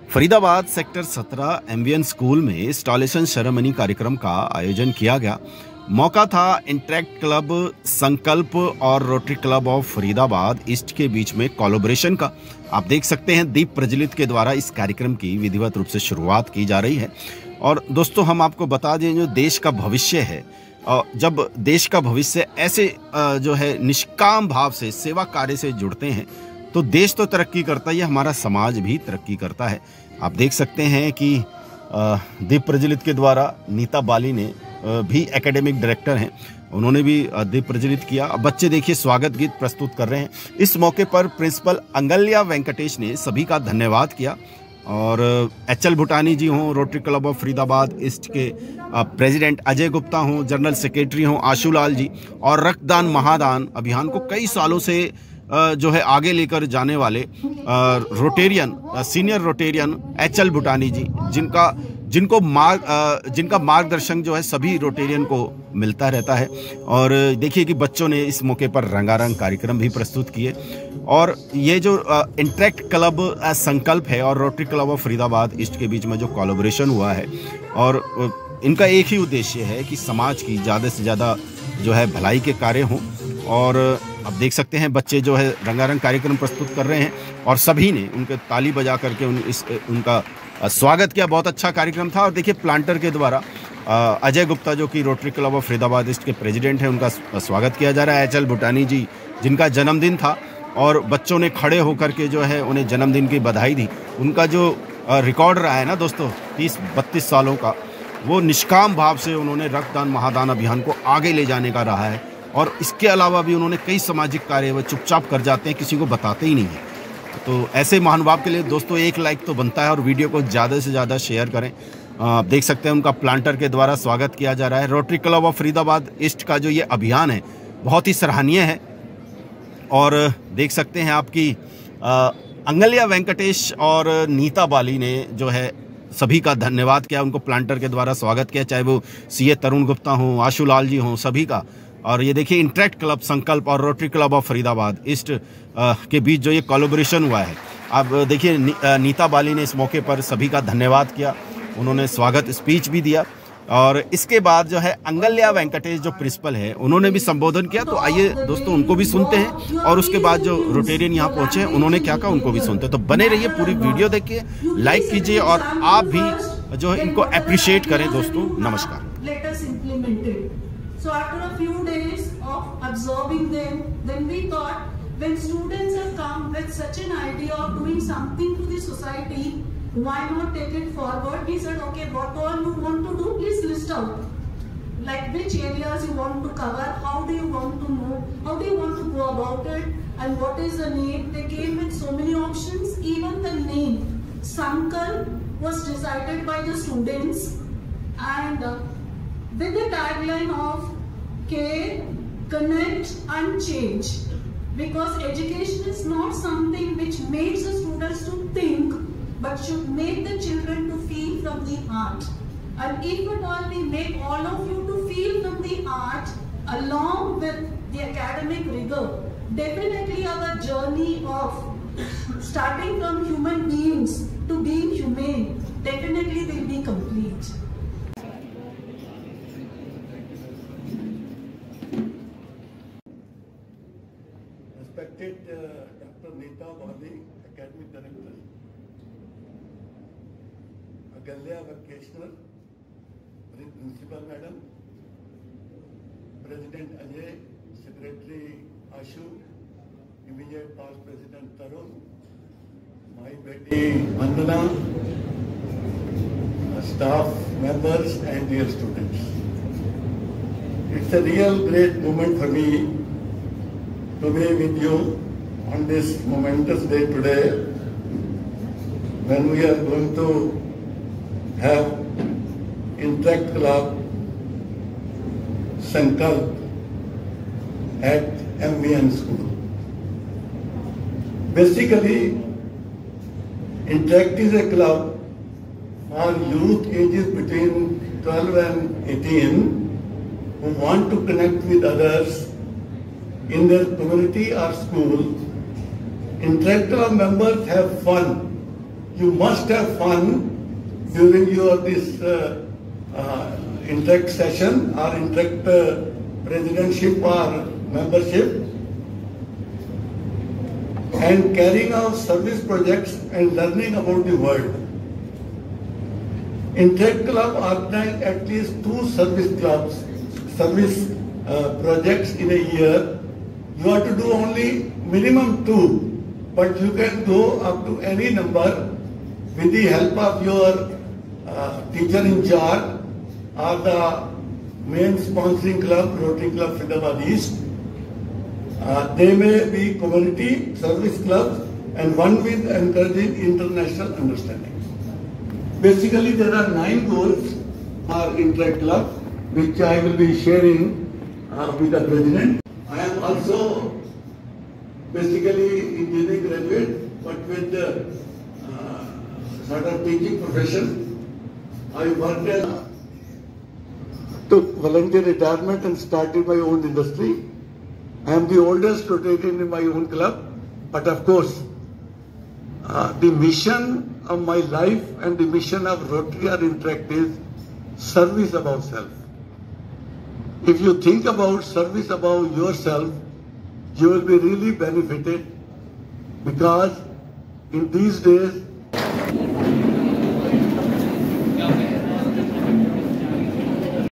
Faridabad sector 17 MVN school में installation ceremony कार्यक्रम का आयोजन किया गया। मौका था इंटरेक्ट क्लब, संकल्प और rotary club of Faridabad east के बीच में कोलैबोरेशन का। आप देख सकते हैं दीप प्रज्वलित के द्वारा इस कार्यक्रम की विधिवत रूप से शुरुआत की जा रही है। और दोस्तों, हम आपको बता दें, जो देश का भविष्य है, जब देश का भविष्य ऐसे जो है निष्काम भाव से सेवा कार्य से जुड़ते हैं तो देश तो तरक्की करता है, हमारा समाज भी तरक्की करता है। आप देख सकते हैं कि दीप प्रज्वलित के द्वारा नीता बाली ने भी एकेडमिक डायरेक्टर हैं, उन्होंने भी दीप प्रज्वलित किया। अब बच्चे देखिए स्वागत गीत प्रस्तुत कर रहे हैं। इस मौके पर प्रिंसिपल अंगल्या वेंकटेश ने सभी का धन्यवाद किया। और एचएल भूटानी जी हों, rotary club of Faridabad east के प्रेसिडेंट अजय गुप्ता हों, जनरल सेक्रेटरी हों आशुलाल जी, और रक्तदान महादान अभियान को कई सालों से जो है आगे लेकर जाने वाले रोटेरियन, सीनियर रोटेरियन एचएल भूटानी जी, जिनका मार्गदर्शन जो है सभी रोटेरियन को मिलता रहता है। और देखिए कि बच्चों ने इस मौके पर रंगारंग कार्यक्रम भी प्रस्तुत किए। और ये जो इंटरेक्ट क्लब संकल्प है और rotary club of Faridabad east के बीच में जो कोलैबोरेशन हुआ है, और इनका एक ही उद्देश्य है कि समाज की ज़्यादा से ज़्यादा जो है भलाई के कार्य हों। और आप देख सकते हैं बच्चे जो है रंगारंग कार्यक्रम प्रस्तुत कर रहे हैं और सभी ने उनके ताली बजा करके उनका स्वागत किया। बहुत अच्छा कार्यक्रम था। और देखिए प्लांटर के द्वारा अजय गुप्ता, जो कि rotary club of Faridabad east के प्रेसिडेंट हैं, उनका स्वागत किया जा रहा है। एचएल भूटानी जी, जिनका जन्मदिन था और बच्चों ने खड़े होकर के जो है उन्हें जन्मदिन की बधाई दी। उनका जो रिकॉर्ड रहा है ना दोस्तों 30-32 सालों का, वो निष्काम भाव से उन्होंने रक्तदान महादान अभियान को आगे ले जाने का रहा है। और इसके अलावा भी उन्होंने कई सामाजिक कार्य वो चुपचाप कर जाते हैं, किसी को बताते ही नहीं हैं। तो ऐसे महानुभाव के लिए दोस्तों एक लाइक तो बनता है और वीडियो को ज़्यादा से ज़्यादा शेयर करें। आप देख सकते हैं उनका प्लांटर के द्वारा स्वागत किया जा रहा है। Rotary club of Faridabad east का जो ये अभियान है बहुत ही सराहनीय है। और देख सकते हैं आपकी अंगल्या वेंकटेश और नीता बाली ने जो है सभी का धन्यवाद किया, उनको प्लांटर के द्वारा स्वागत किया, चाहे वो सीए तरुण गुप्ता हों, आशुलाल जी हों, सभी का। और ये देखिए इंटरेक्ट क्लब संकल्प और rotary club of Faridabad east के बीच जो ये कोलैबोरेशन हुआ है। अब देखिए नीता बाली ने इस मौके पर सभी का धन्यवाद किया, उन्होंने स्वागत स्पीच भी दिया। और इसके बाद जो है अंगल्या वेंकटेश जो प्रिंसिपल है, उन्होंने भी संबोधन किया। तो आइए दोस्तों उनको भी सुनते हैं, और उसके बाद जो रोटेरियन यहाँ पहुंचे हैं उन्होंने क्या कहा उनको भी सुनते हैं। तो बने रहिए, पूरी वीडियो देखिए, लाइक कीजिए और आप भी जो है इनको अप्रिशिएट करें दोस्तों। नमस्कार। So after a few days of observing them, then we thought when students have come with such an idea of doing something to the society, why not take it forward? We said, okay, what all you want to do, please list out. Like which areas you want to cover, how do you want to know, how do you want to go about it, and what is the name. They came with so many options. Even the name, Sankalp, was decided by the students, and with the tagline of care, connect and change, because education is not something which makes the students to think, but should make the children to feel from the heart. And if at all we make all of you to feel from the heart along with the academic rigor, definitely our journey of starting from human beings to being humane definitely will be complete. Respected Dr. Neeta Bali, Academic Director, Angalya Vacational, Principal Madam, President Ajay, Secretary Ashu, immediate past President Tarun, my beti Vandana, staff members and dear students. It's a real great moment for me to be with you on this momentous day today, when we are going to have Interact Club Sankalp at MVN School. Basically, Interact is a club for youth ages between 12 and 18 who want to connect with others in their community or school. Interact Club members have fun, you must have fun during your this Interact session or Interact presidentship or membership, and carrying out service projects and learning about the world. Interact Club organize at least 2 service projects in a year. You have to do only minimum 2, but you can go up to any number with the help of your teacher in charge or the main sponsoring club, Rotary Club Faridabad East. They may be community service clubs and one with encouraging international understanding. Basically, there are 9 goals for Interact Club, which I will be sharing with the president. I am also basically engineering graduate, but with sort of teaching profession. I worked as took voluntary retirement and started my own industry. I am the oldest Rotarian in my own club, but of course, the mission of my life and the mission of Rotary or Interact is service above self. If you think about service above yourself, you will be really benefited, because in these days,